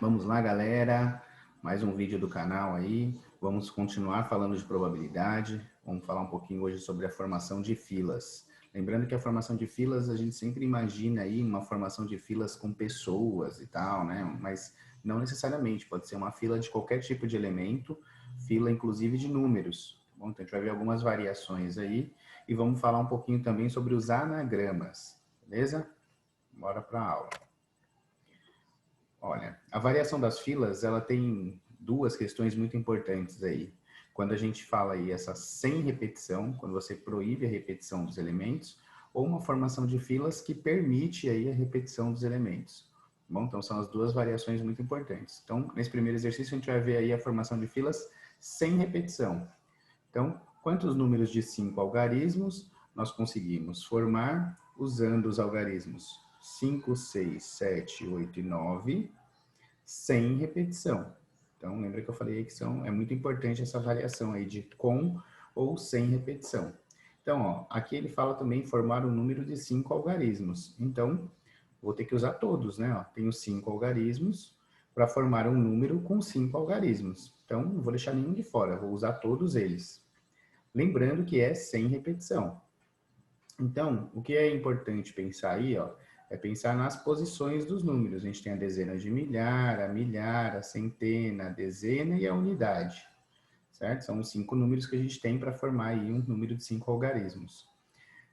Vamos lá, galera. Mais um vídeo do canal aí. Vamos continuar falando de probabilidade. Vamos falar um pouquinho hoje sobre a formação de filas. Lembrando que a formação de filas, a gente sempre imagina aí uma formação de filas com pessoas e tal, né? Mas não necessariamente. Pode ser uma fila de qualquer tipo de elemento, fila inclusive de números. Bom, então a gente vai ver algumas variações aí e vamos falar um pouquinho também sobre os anagramas, beleza? Bora para a aula. Olha, a variação das filas, ela tem duas questões muito importantes aí. Quando a gente fala aí essa sem repetição, quando você proíbe a repetição dos elementos, ou uma formação de filas que permite aí a repetição dos elementos. Bom, então são as duas variações muito importantes. Então, nesse primeiro exercício, a gente vai ver aí a formação de filas sem repetição. Então, quantos números de 5 algarismos nós conseguimos formar usando os algarismos 5, 6, 7, 8 e 9, sem repetição. Então, lembra que eu falei que é muito importante essa variação aí de com ou sem repetição. Então, ó, aqui ele fala também formar um número de 5 algarismos. Então, vou ter que usar todos, né? Ó, tenho 5 algarismos para formar um número com 5 algarismos. Então, não vou deixar nenhum de fora, vou usar todos eles. Lembrando que é sem repetição. Então, o que é importante pensar aí, ó, é pensar nas posições dos números. A gente tem a dezena de milhar, a centena, a dezena e a unidade, certo? São os 5 números que a gente tem para formar aí um número de 5 algarismos.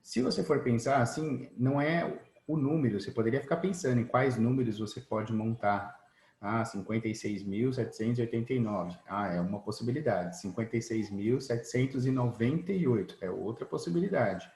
Se você for pensar assim, não é o número, você poderia ficar pensando em quais números você pode montar. Ah, 56.789. Ah, é uma possibilidade. 56.798 é outra possibilidade.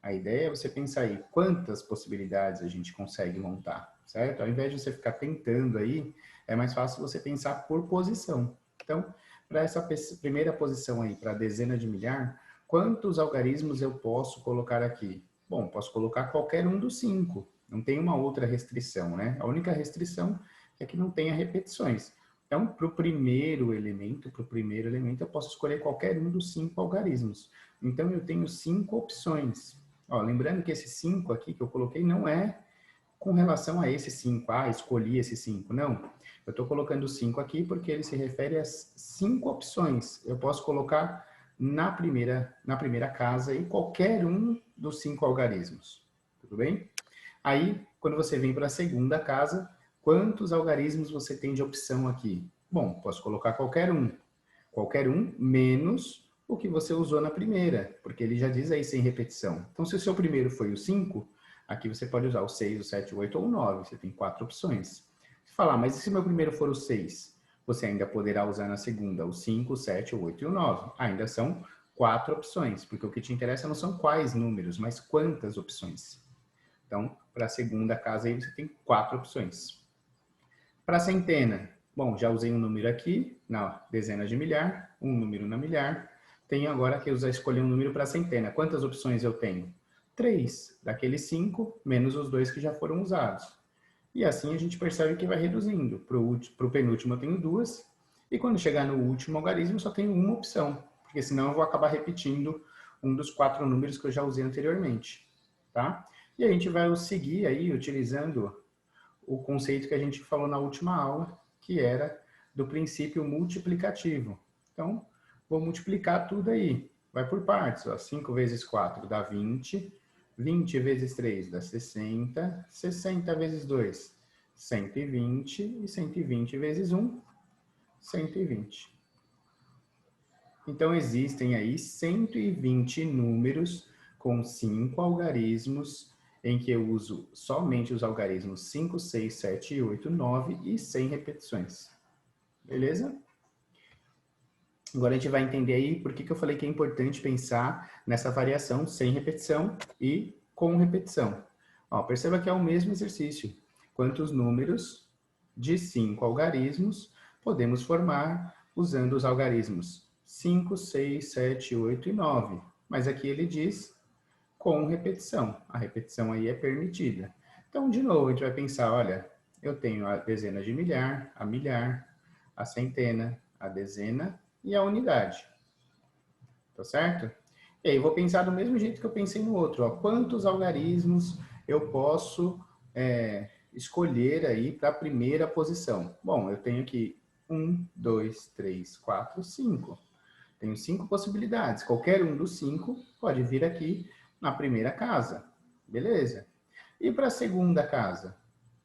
A ideia é você pensar aí quantas possibilidades a gente consegue montar, certo? Ao invés de você ficar tentando aí, é mais fácil você pensar por posição. Então, para essa primeira posição aí, para a dezena de milhar, quantos algarismos eu posso colocar aqui? Bom, posso colocar qualquer um dos 5. Não tem uma outra restrição, né? A única restrição é que não tenha repetições. Então, para o primeiro elemento, eu posso escolher qualquer um dos 5 algarismos. Então, eu tenho 5 opções. Ó, lembrando que esse 5 aqui que eu coloquei não é com relação a esse 5. Ah, escolhi esse 5. Não. Eu estou colocando 5 aqui porque ele se refere às 5 opções. Eu posso colocar na primeira casa e qualquer um dos 5 algarismos. Tudo bem? Aí, quando você vem para a segunda casa, quantos algarismos você tem de opção aqui? Bom, posso colocar qualquer um. Qualquer um menos o que você usou na primeira, porque ele já diz aí sem repetição. Então, se o seu primeiro foi o 5, aqui você pode usar o 6, o 7, o 8 ou o 9. Você tem 4 opções. Se falar, mas e se meu primeiro for o 6? Você ainda poderá usar na segunda o 5, o 7, o 8 e o 9. Ainda são 4 opções, porque o que te interessa não são quais números, mas quantas opções. Então, para a segunda casa aí você tem 4 opções. Para a centena, bom, já usei um número aqui, na dezena de milhar, um número na milhar. Tenho agora que escolher um número para a centena. Quantas opções eu tenho? 3, daqueles 5, menos os 2 que já foram usados. E assim a gente percebe que vai reduzindo. Para o penúltimo eu tenho 2, e quando chegar no último algarismo só tenho uma opção, porque senão eu vou acabar repetindo um dos 4 números que eu já usei anteriormente. Tá? E a gente vai seguir aí utilizando o conceito que a gente falou na última aula, que era do princípio multiplicativo. Então, vou multiplicar tudo aí. Vai por partes. Ó. 5 vezes 4 dá 20. 20 vezes 3 dá 60. 60 vezes 2, 120. E 120 vezes 1, 120. Então, existem aí 120 números com 5 algarismos, em que eu uso somente os algarismos 5, 6, 7, 8, 9 e sem repetições. Beleza? Agora a gente vai entender aí por que eu falei que é importante pensar nessa variação sem repetição e com repetição. Ó, perceba que é o mesmo exercício. Quantos números de 5 algarismos podemos formar usando os algarismos 5, 6, 7, 8 e 9? Mas aqui ele diz com repetição. A repetição aí é permitida. Então, de novo, a gente vai pensar, olha, eu tenho a dezena de milhar, a centena, a dezena e a unidade. Tá certo? E aí, eu vou pensar do mesmo jeito que eu pensei no outro. Ó. Quantos algarismos eu posso escolher aí para a primeira posição. Bom, eu tenho aqui 1, 2, 3, 4, 5. Tenho 5 possibilidades. Qualquer um dos 5 pode vir aqui na primeira casa. Beleza. E para a segunda casa?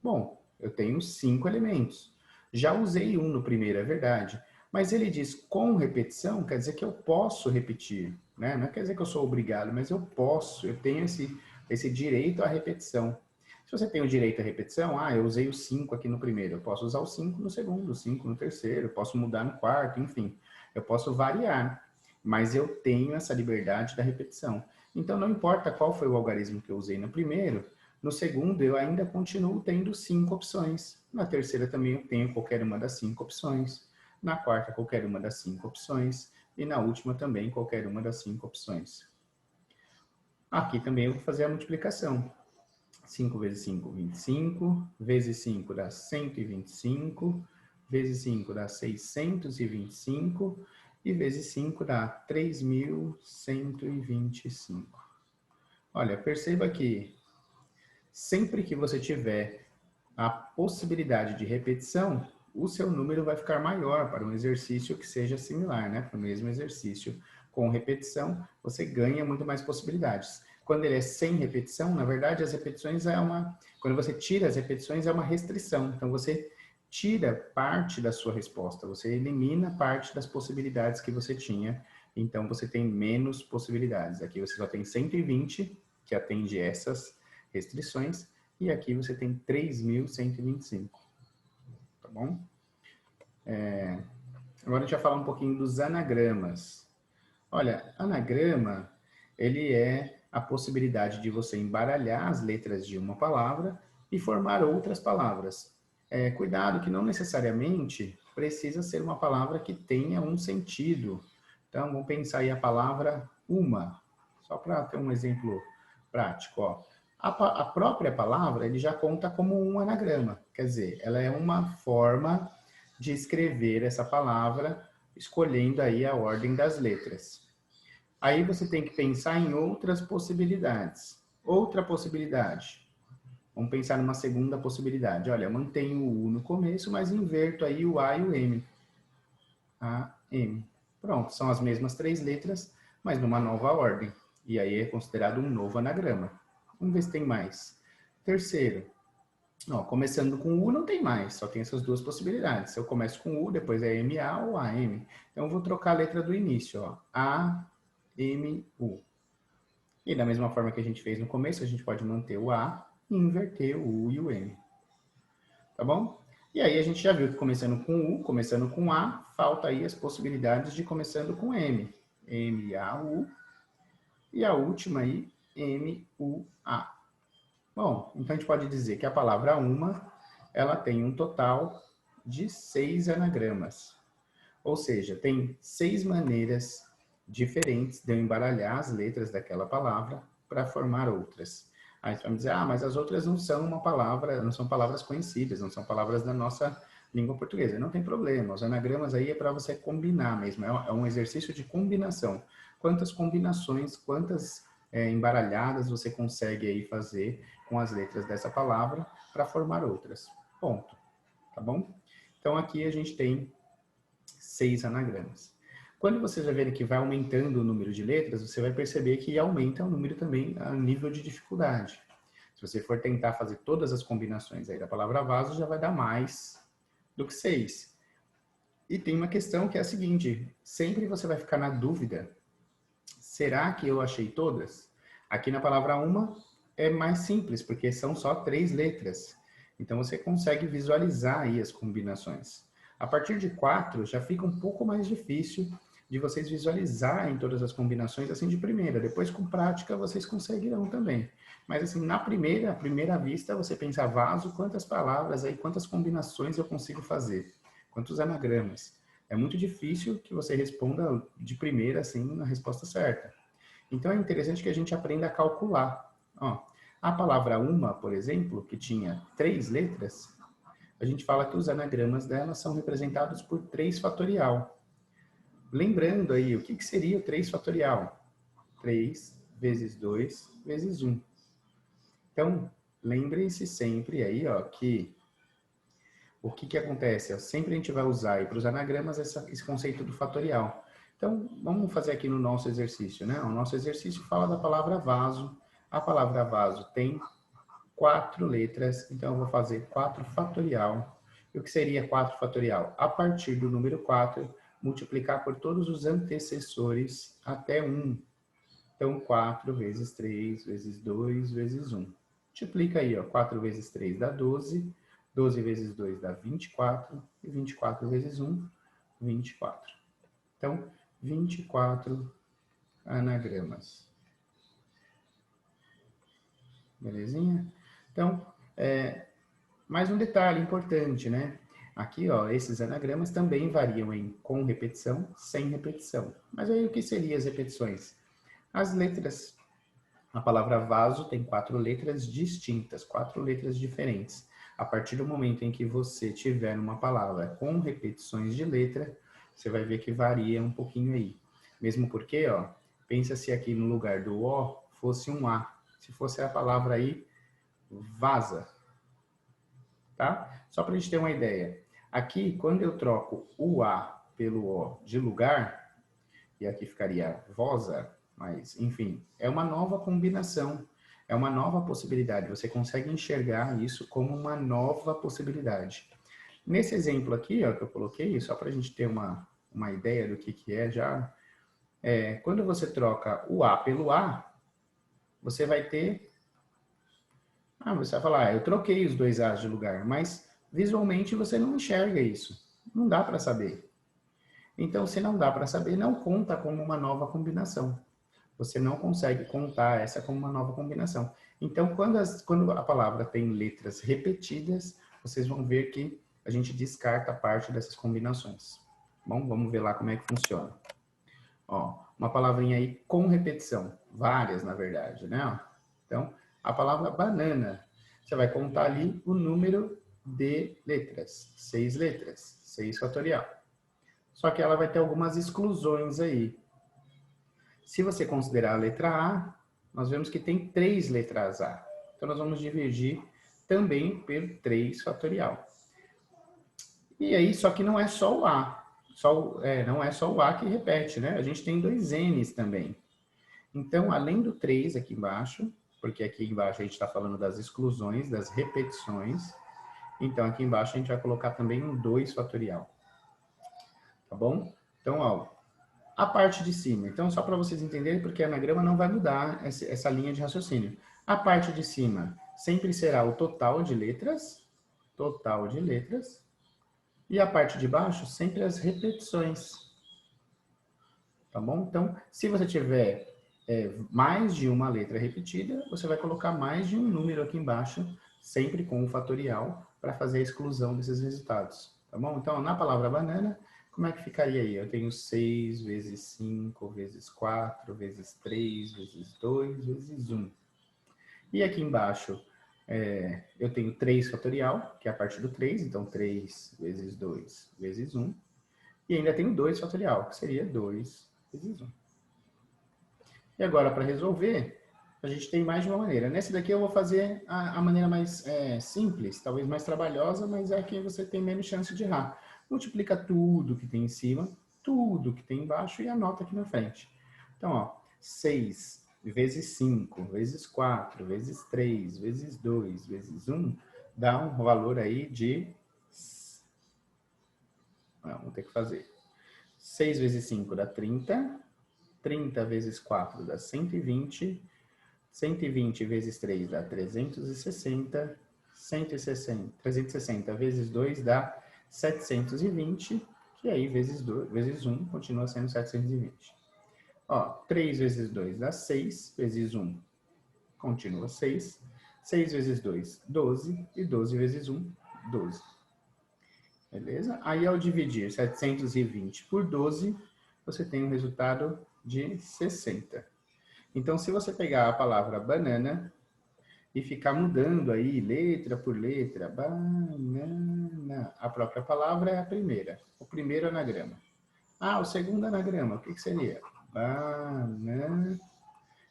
Bom, eu tenho 5 elementos. Já usei um no primeiro, é verdade. Mas ele diz com repetição, quer dizer que eu posso repetir. Né? Não quer dizer que eu sou obrigado, mas eu posso. Eu tenho esse direito à repetição. Se você tem o direito à repetição, eu usei o 5 aqui no primeiro. Eu posso usar o 5 no segundo, o 5 no terceiro. Eu posso mudar no quarto, enfim. Eu posso variar. Mas eu tenho essa liberdade da repetição. Então, não importa qual foi o algarismo que eu usei no primeiro, no segundo eu ainda continuo tendo 5 opções. Na terceira também eu tenho qualquer uma das 5 opções. Na quarta, qualquer uma das 5 opções. E na última também, qualquer uma das 5 opções. Aqui também eu vou fazer a multiplicação. 5 vezes 5, 25. Vezes 5 dá 125. Vezes 5 dá 625. E vezes 5 dá 3.125. Olha, perceba que sempre que você tiver a possibilidade de repetição, o seu número vai ficar maior para um exercício que seja similar, né? Para o mesmo exercício com repetição, você ganha muito mais possibilidades. Quando ele é sem repetição, na verdade, as repetições quando você tira as repetições, é uma restrição. Então, você tira parte da sua resposta, você elimina parte das possibilidades que você tinha, então você tem menos possibilidades. Aqui você só tem 120, que atende essas restrições, e aqui você tem 3.125, tá bom? Agora a gente vai falar um pouquinho dos anagramas. Olha, anagrama, ele é a possibilidade de você embaralhar as letras de uma palavra e formar outras palavras. Cuidado que não necessariamente precisa ser uma palavra que tenha um sentido. Então, vamos pensar aí a palavra uma, só para ter um exemplo prático. Ó. A própria palavra ele já conta como um anagrama, quer dizer, ela é uma forma de escrever essa palavra escolhendo aí a ordem das letras. Aí você tem que pensar em outras possibilidades. Outra possibilidade. Vamos pensar numa segunda possibilidade. Olha, eu mantenho o U no começo, mas inverto aí o A e o M. A, M. Pronto, são as mesmas 3 letras, mas numa nova ordem. E aí é considerado um novo anagrama. Vamos ver se tem mais. Terceiro. Ó, começando com U não tem mais, só tem essas duas possibilidades. Se eu começo com U, depois é MA ou AM. Então eu vou trocar a letra do início, ó. A, M, U. E da mesma forma que a gente fez no começo, a gente pode manter o A e inverter o U e o M. Tá bom? E aí a gente já viu que começando com U, começando com A, falta aí as possibilidades de começando com M. M, A, U. E a última aí, M, U, A. Bom, então a gente pode dizer que a palavra uma, ela tem um total de 6 anagramas. Ou seja, tem 6 maneiras diferentes de eu embaralhar as letras daquela palavra para formar outras. Aí você vai me dizer, mas as outras não são uma palavra, não são palavras conhecidas, não são palavras da nossa língua portuguesa. Não tem problema, os anagramas aí é para você combinar mesmo, é um exercício de combinação. Quantas combinações, quantas embaralhadas você consegue aí fazer com as letras dessa palavra para formar outras. Ponto. Tá bom? Então aqui a gente tem 6 anagramas. Quando vocês verem que vai aumentando o número de letras, você vai perceber que aumenta o número também a nível de dificuldade. Se você for tentar fazer todas as combinações aí da palavra vaso, já vai dar mais do que 6. E tem uma questão que é a seguinte, sempre você vai ficar na dúvida, será que eu achei todas? Aqui na palavra uma é mais simples, porque são só 3 letras. Então você consegue visualizar aí as combinações. A partir de 4 já fica um pouco mais difícil de vocês visualizarem todas as combinações assim de primeira. Depois com prática vocês conseguirão também. Mas assim, na primeira vista, você pensa vaso, quantas palavras aí, quantas combinações eu consigo fazer? Quantos anagramas? É muito difícil que você responda de primeira assim na resposta certa. Então é interessante que a gente aprenda a calcular. Ó, a palavra uma, por exemplo, que tinha 3 letras, a gente fala que os anagramas dela são representados por 3 fatorial. Lembrando aí, o que seria o 3 fatorial? 3 vezes 2 vezes 1. Então, lembrem-se sempre aí, ó, que o que acontece? Ó, sempre a gente vai usar aí para os anagramas esse conceito do fatorial. Então, vamos fazer aqui no nosso exercício, né? O nosso exercício fala da palavra vaso. A palavra vaso tem 4 letras, então eu vou fazer 4 fatorial. E o que seria 4 fatorial? A partir do número 4, multiplicar por todos os antecessores até 1. Então, 4 vezes 3, vezes 2, vezes 1. Multiplica aí, ó, 4 vezes 3 dá 12, 12 vezes 2 dá 24, e 24 vezes 1, 24. Então, 24 anagramas. Belezinha? Então, mais um detalhe importante, né? Aqui, ó, esses anagramas também variam em com repetição, sem repetição. Mas aí o que seriam as repetições? As letras. A palavra vaso tem 4 letras distintas, 4 letras diferentes. A partir do momento em que você tiver uma palavra com repetições de letra, você vai ver que varia um pouquinho aí. Mesmo porque, ó, pensa se aqui no lugar do O fosse um A. Se fosse a palavra aí, vaza, tá? Só para a gente ter uma ideia. Aqui, quando eu troco o A pelo O de lugar, e aqui ficaria voza, mas, enfim, é uma nova combinação, é uma nova possibilidade. Você consegue enxergar isso como uma nova possibilidade. Nesse exemplo aqui, ó, que eu coloquei, só para a gente ter uma ideia do que é já, quando você troca o A pelo A, você vai ter... você vai falar, eu troquei os dois A's de lugar, mas visualmente você não enxerga isso. Não dá para saber. Então, se não dá para saber, não conta como uma nova combinação. Você não consegue contar essa como uma nova combinação. Então, quando a palavra tem letras repetidas, vocês vão ver que a gente descarta parte dessas combinações. Bom, vamos ver lá como é que funciona. Ó, uma palavrinha aí com repetição. Várias, na verdade, né? Então, a palavra banana. Você vai contar ali o número de letras. 6 letras. 6 fatorial. Só que ela vai ter algumas exclusões aí. Se você considerar a letra A, nós vemos que tem 3 letras A. Então, nós vamos dividir também por 3 fatorial. E aí, só que não é só o A. Não é só o A que repete, né? A gente tem 2 N's também. Então, além do 3 aqui embaixo, porque aqui embaixo a gente está falando das exclusões, das repetições. Então, aqui embaixo a gente vai colocar também um 2 fatorial. Tá bom? Então, ó, a parte de cima. Então, só para vocês entenderem, porque a anagrama não vai mudar essa linha de raciocínio. A parte de cima sempre será o total de letras, e a parte de baixo sempre as repetições. Tá bom? Então, se você tiver mais de uma letra repetida, você vai colocar mais de um número aqui embaixo, sempre com o fatorial, para fazer a exclusão desses resultados. Tá bom? Então, na palavra banana, como é que ficaria aí? Eu tenho 6 vezes 5 vezes 4 vezes 3 vezes 2 vezes 1. E aqui embaixo, eu tenho 3 fatorial, que é a partir do 3, então 3 vezes 2 vezes 1. E ainda tenho 2 fatorial, que seria 2 vezes 1. E agora, para resolver, a gente tem mais de uma maneira. Nessa daqui eu vou fazer a maneira mais simples, talvez mais trabalhosa, mas é que você tem menos chance de errar. Multiplica tudo que tem em cima, tudo que tem embaixo e anota aqui na frente. Então, ó, 6 vezes 5, vezes 4, vezes 3, vezes 2, vezes 1, dá um valor aí de... vamos ter que fazer. 6 vezes 5 dá 30, 30 vezes 4 dá 120, 120 vezes 3 dá 360, 360 vezes 2 dá 720, que aí vezes 1 continua sendo 720. Ó, 3 vezes 2 dá 6, vezes 1 continua 6, 6 vezes 2, 12, e 12 vezes 1, 12. Beleza? Aí, ao dividir 720 por 12, você tem um resultado de 60. Então, se você pegar a palavra banana e ficar mudando aí letra por letra, banana, a própria palavra é a primeira, o primeiro anagrama. O segundo anagrama, o que seria? Banana.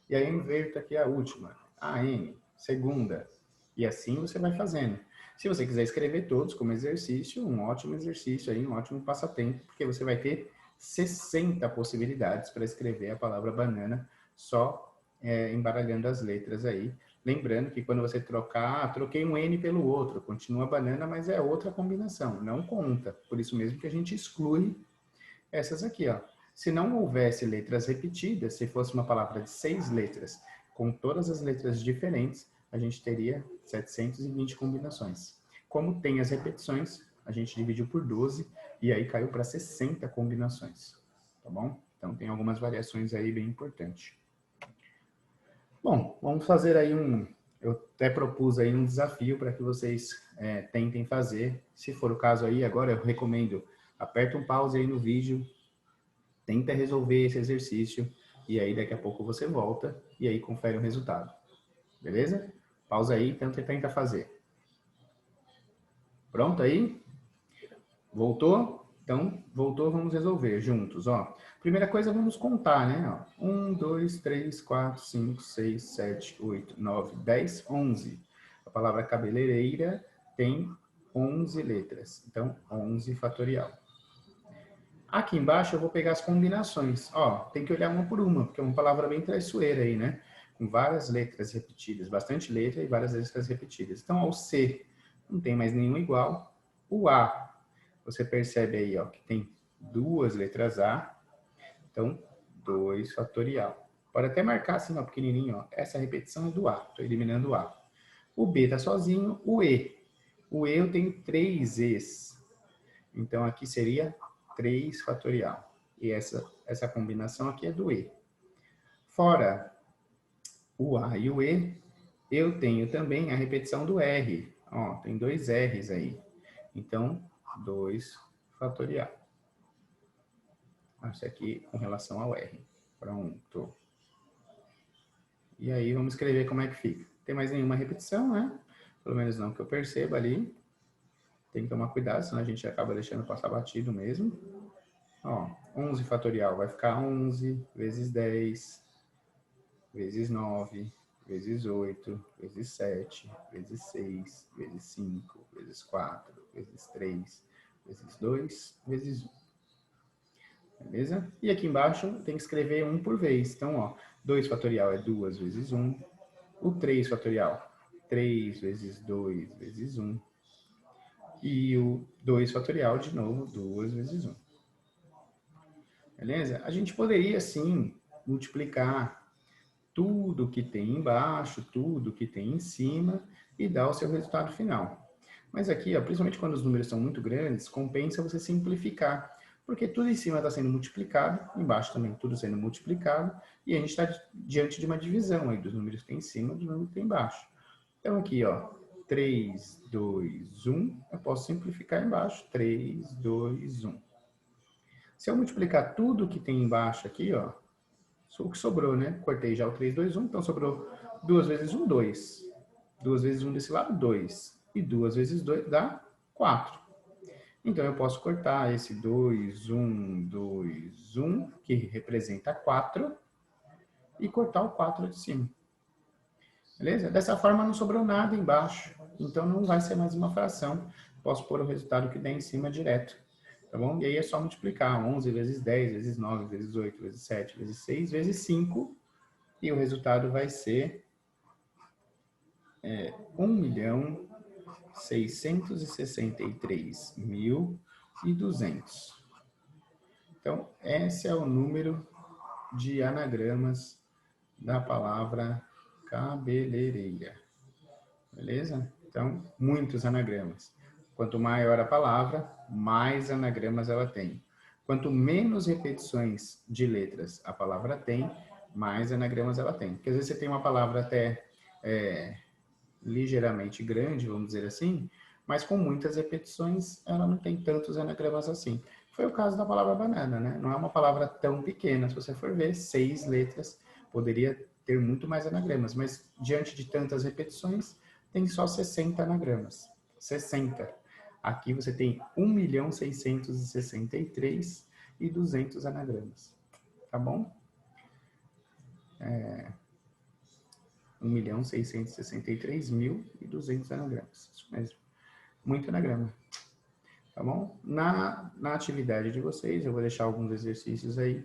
E aí eu inverto aqui a última, a N, segunda. E assim você vai fazendo. Se você quiser escrever todos como exercício, um ótimo exercício aí, um ótimo passatempo, porque você vai ter 60 possibilidades para escrever a palavra banana só embaralhando as letras aí. Lembrando que quando você trocar, troquei um N pelo outro, continua banana, mas é outra combinação, não conta. Por isso mesmo que a gente exclui essas aqui, ó. Se não houvesse letras repetidas, se fosse uma palavra de 6 letras, com todas as letras diferentes, a gente teria 720 combinações. Como tem as repetições, a gente dividiu por 12 e aí caiu para 60 combinações, tá bom? Então tem algumas variações aí bem importantes. Bom, vamos fazer aí eu até propus aí um desafio para que vocês tentem fazer. Se for o caso aí, agora eu recomendo, aperta um pause aí no vídeo, tenta resolver esse exercício e aí daqui a pouco você volta e aí confere o resultado. Beleza? Pausa aí, então tenta fazer. Pronto aí? Voltou? Então, voltou, vamos resolver juntos, ó. Primeira coisa, vamos contar, né? 1, 2, 3, 4, 5, 6, 7, 8, 9, 10, 11. A palavra cabeleireira tem 11 letras. Então, 11 fatorial. Aqui embaixo eu vou pegar as combinações. Ó, tem que olhar uma por uma, porque é uma palavra bem traiçoeira aí, né? Com várias letras repetidas, bastante letra e várias letras repetidas. Então, ao C não tem mais nenhum igual. O A, você percebe aí, ó, que tem duas letras A. Então, 2 fatorial. Pode até marcar assim, ó, pequenininho, ó. Essa repetição é do A, estou eliminando o A. O B tá sozinho, o E. O E eu tenho 3 E's. Então, aqui seria 3 fatorial. E essa combinação aqui é do E. Fora o A e o E, eu tenho também a repetição do R. Ó, tem 2 R's aí. Então, 2 fatorial. Isso aqui com relação ao R. Pronto. E aí, vamos escrever como é que fica. Tem mais nenhuma repetição, né? Pelo menos não que eu perceba ali. Tem que tomar cuidado, senão a gente acaba deixando passar batido mesmo. Ó, 11 fatorial vai ficar 11 vezes 10, vezes 9, vezes 8, vezes 7, vezes 6, vezes 5, vezes 4, vezes 3, vezes 2, vezes 1. Beleza? E aqui embaixo tem que escrever um por vez. Então, ó, 2 fatorial é 2 vezes 1. O 3 fatorial, 3 vezes 2 vezes 1. E o 2 fatorial, de novo, 2 vezes 1. Beleza? A gente poderia, sim, multiplicar tudo que tem embaixo, tudo que tem em cima e dar o seu resultado final. Mas aqui, ó, principalmente quando os números são muito grandes, compensa você simplificar, porque tudo em cima está sendo multiplicado, embaixo também tudo sendo multiplicado, e a gente está diante de uma divisão aí dos números que tem em cima e dos números que tem embaixo. Então aqui, ó, 3, 2, 1, eu posso simplificar embaixo, 3, 2, 1. Se eu multiplicar tudo que tem embaixo aqui, ó, o que sobrou, né? Cortei já o 3, 2, 1, então sobrou 2 vezes 1, 2. 2 vezes 1 desse lado, 2. E 2 vezes 2 dá 4. Então, eu posso cortar esse 2, 1, 2, 1, que representa 4, e cortar o 4 de cima. Beleza? Dessa forma, não sobrou nada embaixo. Então, não vai ser mais uma fração. Posso pôr o resultado que der em cima direto. Tá bom? E aí é só multiplicar 11 vezes 10, vezes 9, vezes 8, vezes 7, vezes 6, vezes 5. E o resultado vai ser 1.663.200. Então, esse é o número de anagramas da palavra cabeleireira. Beleza? Então, muitos anagramas. Quanto maior a palavra, mais anagramas ela tem. Quanto menos repetições de letras a palavra tem, mais anagramas ela tem. Porque às vezes você tem uma palavra até ligeiramente grande, vamos dizer assim, mas com muitas repetições ela não tem tantos anagramas assim. Foi o caso da palavra banana, né? Não é uma palavra tão pequena, se você for ver, 6 letras, poderia ter muito mais anagramas, mas diante de tantas repetições, tem só 60 anagramas. 60. Aqui você tem 1.663.200 anagramas. Tá bom? 1.663.200 anagramas. Isso mesmo. Muito anagrama. Tá bom? Na atividade de vocês, eu vou deixar alguns exercícios aí,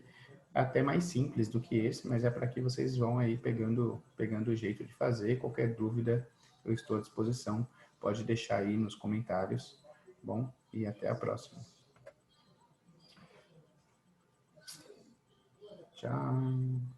até mais simples do que esse, mas é para que vocês vão aí pegando o jeito de fazer. Qualquer dúvida, eu estou à disposição. Pode deixar aí nos comentários. Bom, e até a próxima. Tchau.